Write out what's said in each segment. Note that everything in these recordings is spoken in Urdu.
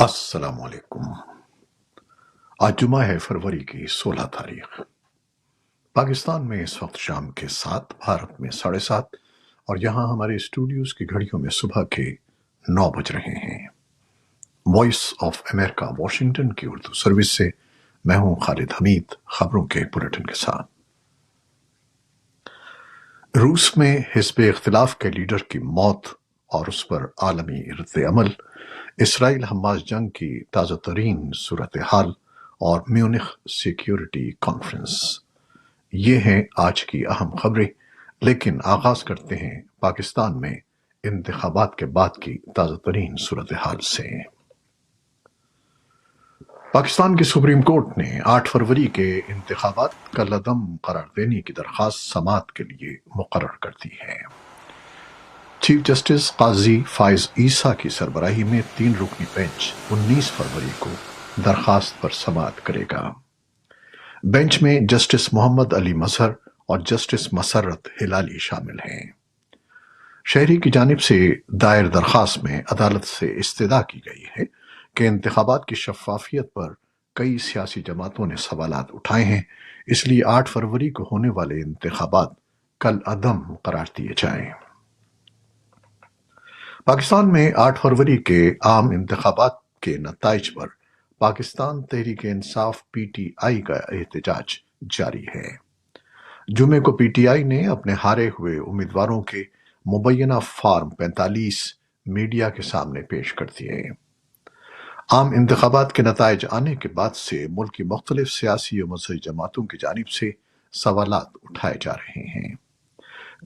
السلام علیکم۔ آج جمعہ ہے، فروری کی 16 تاریخ۔ پاکستان میں اس وقت شام کے 7، بھارت میں 7:30، اور یہاں ہمارے اسٹوڈیوز کی گھڑیوں میں صبح کے 9 بج رہے ہیں۔ وائس آف امریکہ واشنگٹن کی اردو سروس سے میں ہوں خالد حمید، خبروں کے بلیٹن کے ساتھ۔ روس میں حزب اختلاف کے لیڈر کی موت اور اس پر عالمی رد عمل، اسرائیل حماس جنگ کی تازہ ترین صورتحال اور میونخ سیکیورٹی کانفرنس، یہ ہیں آج کی اہم خبریں۔ لیکن آغاز کرتے ہیں پاکستان میں انتخابات کے بعد کی تازہ ترین صورتحال سے۔ پاکستان کی سپریم کورٹ نے 8 فروری کے انتخابات کالعدم قرار دینے کی درخواست سماعت کے لیے مقرر کر دی ہے۔ چیف جسٹس قاضی فائز عیسیٰ کی سربراہی میں 3 رکنی بینچ 19 فروری کو درخواست پر سماعت کرے گا۔ بینچ میں جسٹس محمد علی مظہر اور جسٹس مسرت ہلالی شامل ہیں۔ شہری کی جانب سے دائر درخواست میں عدالت سے استدعا کی گئی ہے کہ انتخابات کی شفافیت پر کئی سیاسی جماعتوں نے سوالات اٹھائے ہیں، اس لیے 8 فروری کو ہونے والے انتخابات کالعدم قرار دیے جائیں۔ پاکستان میں 8 فروری کے عام انتخابات کے نتائج پر Pakistan Tehreek Insaf P T I کا احتجاج جاری ہے۔ جمعے کو پی ٹی آئی نے اپنے ہارے ہوئے امیدواروں کے مبینہ فارم 45 میڈیا کے سامنے پیش کر دیے۔ عام انتخابات کے نتائج آنے کے بعد سے ملک کی مختلف سیاسی و مذہبی جماعتوں کی جانب سے سوالات اٹھائے جا رہے ہیں۔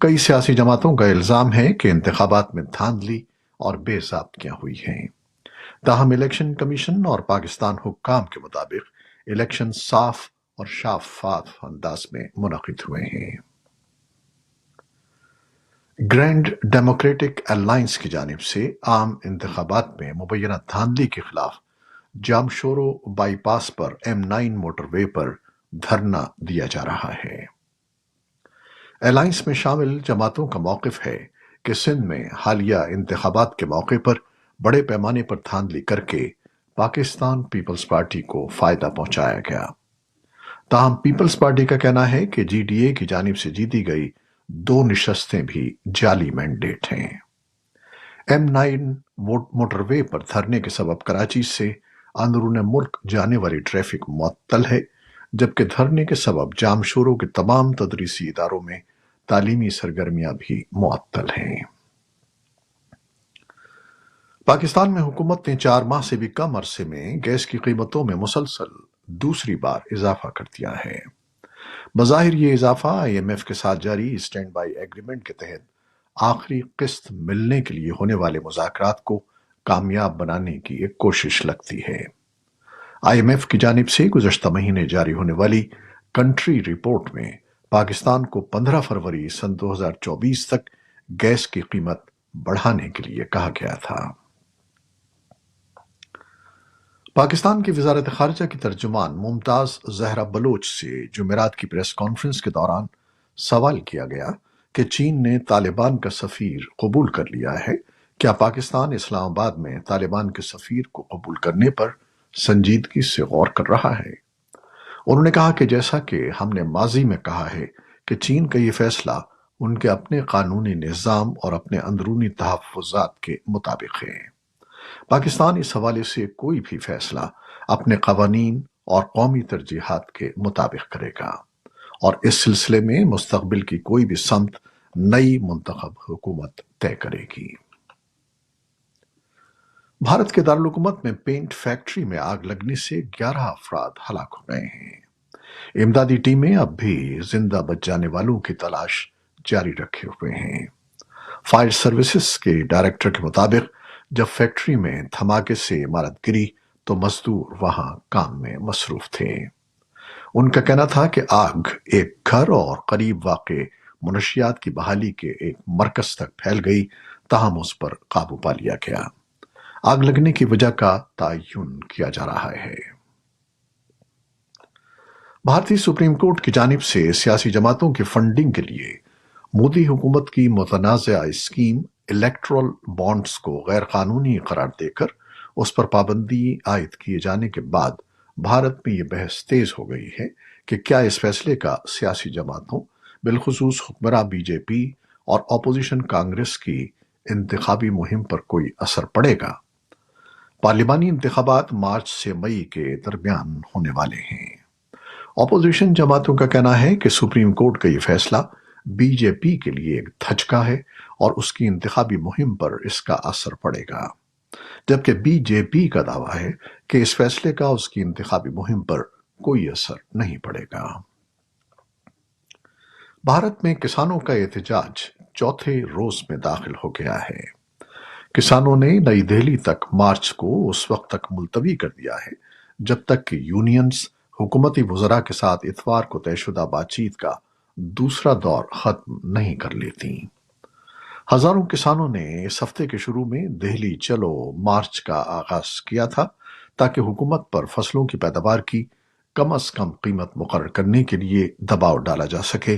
کئی سیاسی جماعتوں کا الزام ہے کہ انتخابات میں دھاندلی اور بے ضابطگیاں ہوئی ہیں، تاہم الیکشن کمیشن اور پاکستان حکام کے مطابق الیکشن صاف اور شفاف انداز میں منعقد ہوئے ہیں۔ گرینڈ ڈیموکریٹک الائنس کی جانب سے عام انتخابات میں مبینہ دھاندلی کے خلاف جامشورو بائی پاس پر M9 موٹر وے پر دھرنا دیا جا رہا ہے۔ الائنس میں شامل جماعتوں کا موقف ہے کہ سندھ میں حالیہ انتخابات کے موقع پر بڑے پیمانے پر دھاندلی کر کے پاکستان پیپلز پارٹی کو فائدہ پہنچایا گیا۔ تاہم پیپلز پارٹی کا کہنا ہے کہ جی ڈی اے کی جانب سے جیتی گئی 2 نشستیں بھی جعلی مینڈیٹ ہیں۔ M9 موٹر وے پر دھرنے کے سبب کراچی سے اندرون ملک جانے والی ٹریفک معطل ہے، جبکہ دھرنے کے سبب جامشورو کے تمام تدریسی اداروں میں تعلیمی سرگرمیاں بھی معطل ہیں۔ پاکستان میں حکومت نے 4 ماہ سے بھی کم عرصے میں گیس کی قیمتوں میں مسلسل دوسری بار اضافہ کر دیا ہے۔ بظاہر یہ اضافہ آئی ایم ایف کے ساتھ جاری اسٹینڈ بائی ایگریمنٹ کے تحت آخری قسط ملنے کے لیے ہونے والے مذاکرات کو کامیاب بنانے کی ایک کوشش لگتی ہے۔ آئی ایم ایف کی جانب سے گزشتہ مہینے جاری ہونے والی کنٹری رپورٹ میں پاکستان کو 15 فروری سن 2024 تک گیس کی قیمت بڑھانے کے لیے کہا گیا تھا۔ پاکستان کی وزارت خارجہ کی ترجمان ممتاز زہرا بلوچ سے جمعرات کی پریس کانفرنس کے دوران سوال کیا گیا کہ چین نے طالبان کا سفیر قبول کر لیا ہے، کیا پاکستان اسلام آباد میں طالبان کے سفیر کو قبول کرنے پر سنجیدگی سے غور کر رہا ہے؟ انہوں نے کہا کہ جیسا کہ ہم نے ماضی میں کہا ہے کہ چین کا یہ فیصلہ ان کے اپنے قانونی نظام اور اپنے اندرونی تحفظات کے مطابق ہے۔ پاکستان اس حوالے سے کوئی بھی فیصلہ اپنے قوانین اور قومی ترجیحات کے مطابق کرے گا، اور اس سلسلے میں مستقبل کی کوئی بھی سمت نئی منتخب حکومت طے کرے گی۔ بھارت کے دارالحکومت میں پینٹ فیکٹری میں آگ لگنے سے 11 افراد ہلاک ہو گئے ہیں۔ امدادی ٹیمیں اب بھی زندہ بچ جانے والوں کی تلاش جاری رکھے ہوئے ہیں۔ فائر سروسز کے ڈائریکٹر کے مطابق جب فیکٹری میں دھماکے سے عمارت گری تو مزدور وہاں کام میں مصروف تھے۔ ان کا کہنا تھا کہ آگ ایک گھر اور قریب واقع منشیات کی بحالی کے ایک مرکز تک پھیل گئی، تاہم اس پر قابو پا لیا گیا۔ آگ لگنے کی وجہ کا تعین کیا جا رہا ہے۔ بھارتی سپریم کورٹ کی جانب سے سیاسی جماعتوں کی فنڈنگ کے لیے مودی حکومت کی متنازعہ اسکیم الیکٹرل بانڈز کو غیر قانونی قرار دے کر اس پر پابندی عائد کیے جانے کے بعد بھارت میں یہ بحث تیز ہو گئی ہے کہ کیا اس فیصلے کا سیاسی جماعتوں، بالخصوص حکمراں بی جے پی اور اپوزیشن کانگریس کی انتخابی مہم پر کوئی اثر پڑے گا۔ پارلیمانی انتخابات مارچ سے مئی کے درمیان ہونے والے ہیں۔ اپوزیشن جماعتوں کا کہنا ہے کہ سپریم کورٹ کا یہ فیصلہ بی جے پی کے لیے ایک دھچکا ہے اور اس کی انتخابی مہم پر اس کا اثر پڑے گا، جبکہ بی جے پی کا دعویٰ ہے کہ اس فیصلے کا اس کی انتخابی مہم پر کوئی اثر نہیں پڑے گا۔ بھارت میں کسانوں کا احتجاج چوتھے روز میں داخل ہو گیا ہے۔ کسانوں نے نئی دہلی تک مارچ کو اس وقت تک ملتوی کر دیا ہے جب تک کہ یونینز حکومتی وزراء کے ساتھ اتوار کو طے شدہ بات چیت کا دوسرا دور ختم نہیں کر لیتیں۔ ہزاروں کسانوں نے اس ہفتے کے شروع میں دہلی چلو مارچ کا آغاز کیا تھا تاکہ حکومت پر فصلوں کی پیداوار کی کم از کم قیمت مقرر کرنے کے لیے دباؤ ڈالا جا سکے،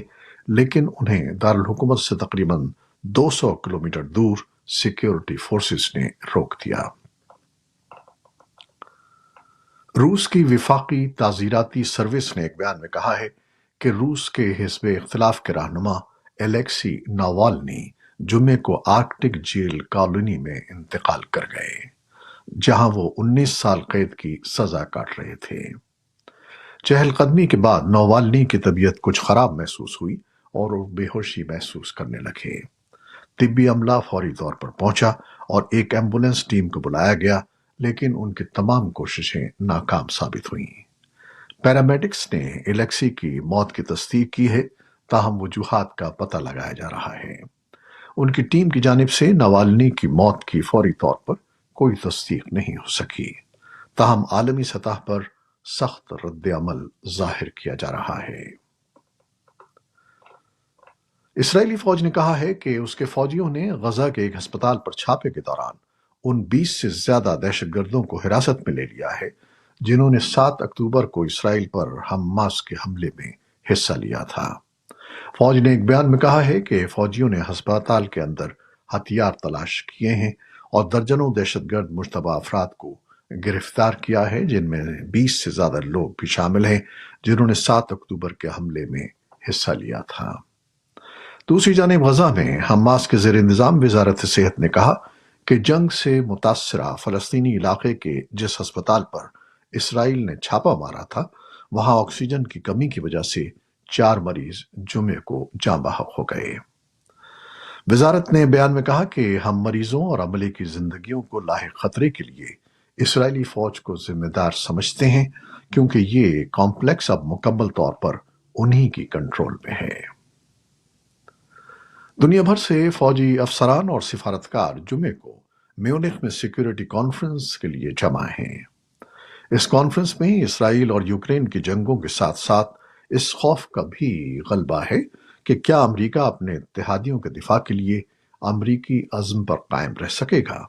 لیکن انہیں دارالحکومت سے تقریباً 200 کلومیٹر دور سیکیورٹی فورسز نے روک دیا۔ روس کی وفاقی تعزیراتی سروس نے ایک بیان میں کہا ہے کہ روس کے حزب اختلاف کے رہنما الیکسی ناوالنی جمعے کو آرکٹک جیل کالونی میں انتقال کر گئے، جہاں وہ 19 سال قید کی سزا کاٹ رہے تھے۔ چہل قدمی کے بعد ناوالنی کی طبیعت کچھ خراب محسوس ہوئی اور وہ بے ہوشی محسوس کرنے لگے۔ طبی عملہ فوری طور پر پہنچا اور ایک ایمبولینس ٹیم کو بلایا گیا، لیکن ان کی تمام کوششیں ناکام ثابت ہوئیں۔ پیرامیڈکس نے الیکسی کی موت کی تصدیق کی ہے، تاہم وجوہات کا پتہ لگایا جا رہا ہے۔ ان کی ٹیم کی جانب سے ناوالنی کی موت کی فوری طور پر کوئی تصدیق نہیں ہو سکی، تاہم عالمی سطح پر سخت رد عمل ظاہر کیا جا رہا ہے۔ اسرائیلی فوج نے کہا ہے کہ اس کے فوجیوں نے غزہ کے ایک ہسپتال پر چھاپے کے دوران ان 20 سے زیادہ دہشت گردوں کو حراست میں لے لیا ہے جنہوں نے 7 اکتوبر کو اسرائیل پر حماس کے حملے میں حصہ لیا تھا۔ فوج نے ایک بیان میں کہا ہے کہ فوجیوں نے ہسپتال کے اندر ہتھیار تلاش کیے ہیں اور درجنوں دہشت گرد مشتبہ افراد کو گرفتار کیا ہے، جن میں 20 سے زیادہ لوگ بھی شامل ہیں جنہوں نے 7 اکتوبر کے حملے میں حصہ لیا تھا۔ دوسری جانب غزہ میں حماس کے زیر انتظام وزارت صحت نے کہا کہ جنگ سے متاثرہ فلسطینی علاقے کے جس ہسپتال پر اسرائیل نے چھاپا مارا تھا، وہاں آکسیجن کی کمی کی وجہ سے 4 مریض جمعے کو جاں بحق ہو گئے۔ وزارت نے بیان میں کہا کہ ہم مریضوں اور عملے کی زندگیوں کو لاحق خطرے کے لیے اسرائیلی فوج کو ذمہ دار سمجھتے ہیں، کیونکہ یہ کمپلیکس اب مکمل طور پر انہی کی کنٹرول میں ہے۔ دنیا بھر سے فوجی افسران اور سفارتکار جمعے کو میونخ میں سیکیورٹی کانفرنس کے لیے جمع ہیں۔ اس کانفرنس میں اسرائیل اور یوکرین کی جنگوں کے ساتھ ساتھ اس خوف کا بھی غلبہ ہے کہ کیا امریکہ اپنے اتحادیوں کے دفاع کے لیے امریکی عزم پر قائم رہ سکے گا۔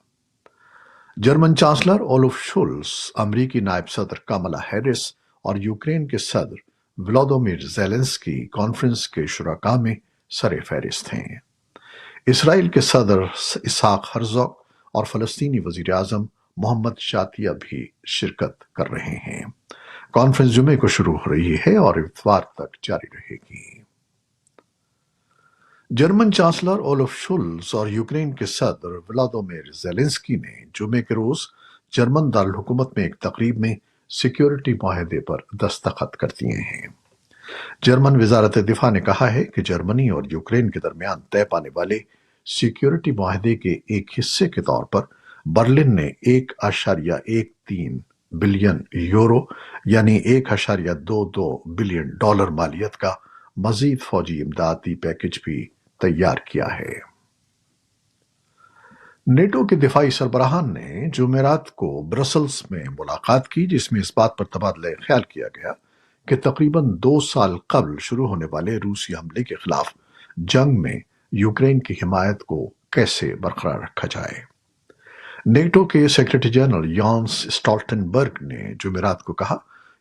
جرمن چانسلر اولف شولز، امریکی نائب صدر کاملا ہیرس اور یوکرین کے صدر ولادیمیر زیلنسکی کانفرنس کے شرکاء میں سر فہرست ہیں۔ اسرائیل کے صدر اسحاق ہرزوگ اور فلسطینی وزیر اعظم محمد شاتیہ بھی شرکت کر رہے ہیں۔ کانفرنس جمعے کو شروع ہو رہی ہے اور اتوار تک جاری رہے گی۔ جرمن چانسلر اولف شولز اور یوکرین کے صدر ولادیمیر زیلنسکی نے جمعے کے روز جرمن دارالحکومت میں ایک تقریب میں سیکیورٹی معاہدے پر دستخط کر دیے ہیں۔ جرمن وزارت دفاع نے کہا ہے کہ جرمنی اور یوکرین کے درمیان طے پانے والے سیکیورٹی معاہدے کے ایک حصے کے طور پر برلن نے 1.13 بلین یورو یعنی $1.22 بلین مالیت کا مزید فوجی امدادی پیکج بھی تیار کیا ہے۔ نیٹو کے دفاعی سربراہان نے جمعرات کو برسلز میں ملاقات کی، جس میں اس بات پر تبادلہ خیال کیا گیا کہ تقریباً 2 سال قبل شروع ہونے والے روسی حملے کے خلاف جنگ میں یوکرین کی حمایت کو کیسے برقرار رکھا جائے۔ نیٹو کے سیکریٹری جنرل یانس اسٹالٹنبرگ نے جمعرات کو کہا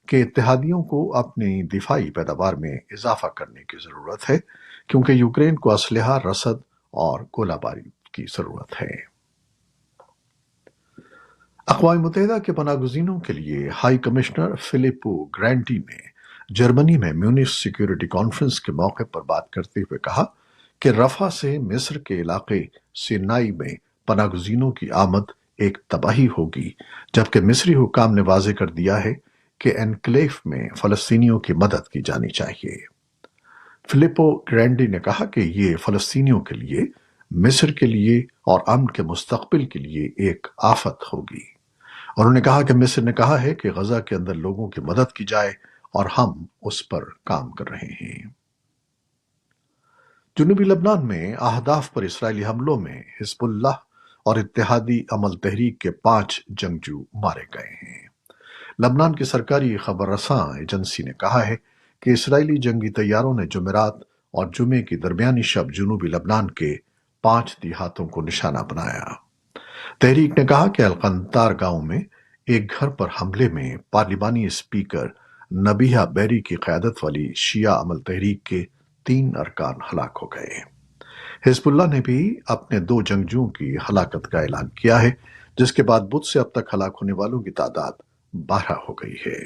کہ اتحادیوں کو اپنی دفاعی پیداوار میں اضافہ کرنے کی ضرورت ہے، کیونکہ یوکرین کو اسلحہ، رسد اور گولہ باری کی ضرورت ہے۔ اقوام متحدہ کے پناہ گزینوں کے لیے ہائی کمشنر فلپو گرینڈی نے جرمنی میں میونخ سیکیورٹی کانفرنس کے موقع پر بات کرتے ہوئے کہا کہ رفح سے مصر کے علاقے سینائی میں پناہ گزینوں کی آمد ایک تباہی ہوگی، جبکہ مصری حکام نے واضح کر دیا ہے کہ انکلیو میں فلسطینیوں کی مدد کی جانی چاہیے۔ فلپو گرینڈی نے کہا کہ یہ فلسطینیوں کے لیے، مصر کے لیے اور امن کے مستقبل کے لیے ایک آفت ہوگی۔ انہوں نے کہا کہ مصر نے کہا ہے کہ غزہ کے اندر لوگوں کی مدد کی جائے اور ہم اس پر کام کر رہے ہیں۔ جنوبی لبنان میں اہداف پر اسرائیلی حملوں میں حزب اللہ اور اتحادی عمل تحریک کے 5 جنگجو مارے گئے ہیں۔ لبنان کی سرکاری خبر رساں ایجنسی نے کہا ہے کہ اسرائیلی جنگی طیاروں نے جمعرات اور جمعے کی درمیانی شب جنوبی لبنان کے 5 دیہاتوں کو نشانہ بنایا۔ تحریک نے کہا کہ القنطار گاؤں میں ایک گھر پر حملے میں پارلیمانی اسپیکر نبیہ بیری کی قیادت والی شیعہ عمل تحریک کے 3 ارکان ہلاک ہو گئے۔ حزب اللہ نے بھی اپنے 2 جنگجوؤں کی ہلاکت کا اعلان کیا ہے، جس کے بعد بدھ سے اب تک ہلاک ہونے والوں کی تعداد 12 ہو گئی ہے۔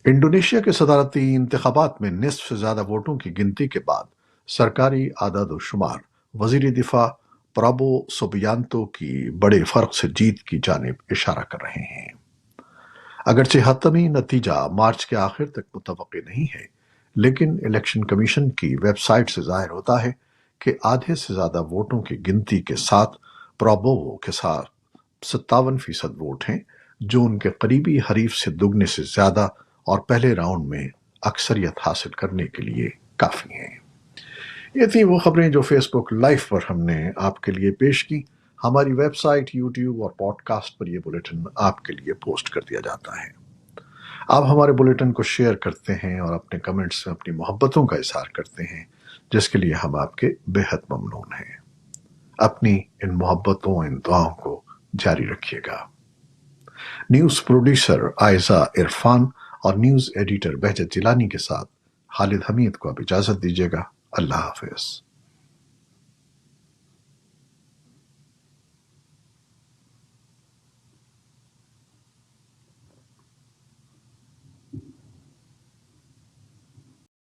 انڈونیشیا کے صدارتی انتخابات میں نصف سے زیادہ ووٹوں کی گنتی کے بعد سرکاری اعداد و شمار وزیر دفاع پرابو سوبیانتو کی بڑے فرق سے جیت کی جانب اشارہ کر رہے ہیں۔ اگرچہ حتمی نتیجہ مارچ کے آخر تک متوقع نہیں ہے، لیکن الیکشن کمیشن کی ویب سائٹ سے ظاہر ہوتا ہے کہ آدھے سے زیادہ ووٹوں کی گنتی کے ساتھ پرابوو کے ساتھ 57% ووٹ ہیں، جو ان کے قریبی حریف سے دگنے سے زیادہ اور پہلے راؤنڈ میں اکثریت حاصل کرنے کے لیے کافی ہیں۔ یہ تھیں وہ خبریں جو فیس بک لائیو پر ہم نے آپ کے لیے پیش کی۔ ہماری ویب سائٹ، یوٹیوب اور پوڈ کاسٹ پر یہ بلیٹن آپ کے لیے پوسٹ کر دیا جاتا ہے۔ آپ ہمارے بلیٹن کو شیئر کرتے ہیں اور اپنے کمنٹس میں اپنی محبتوں کا اظہار کرتے ہیں، جس کے لیے ہم آپ کے بے حد ممنون ہیں۔ اپنی ان محبتوں، ان دعاؤں کو جاری رکھیے گا۔ نیوز پروڈیوسر عائزہ عرفان اور نیوز ایڈیٹر بہجت جیلانی کے ساتھ خالد حمید کو اب اجازت دیجیے گا۔ اللہ حافظ۔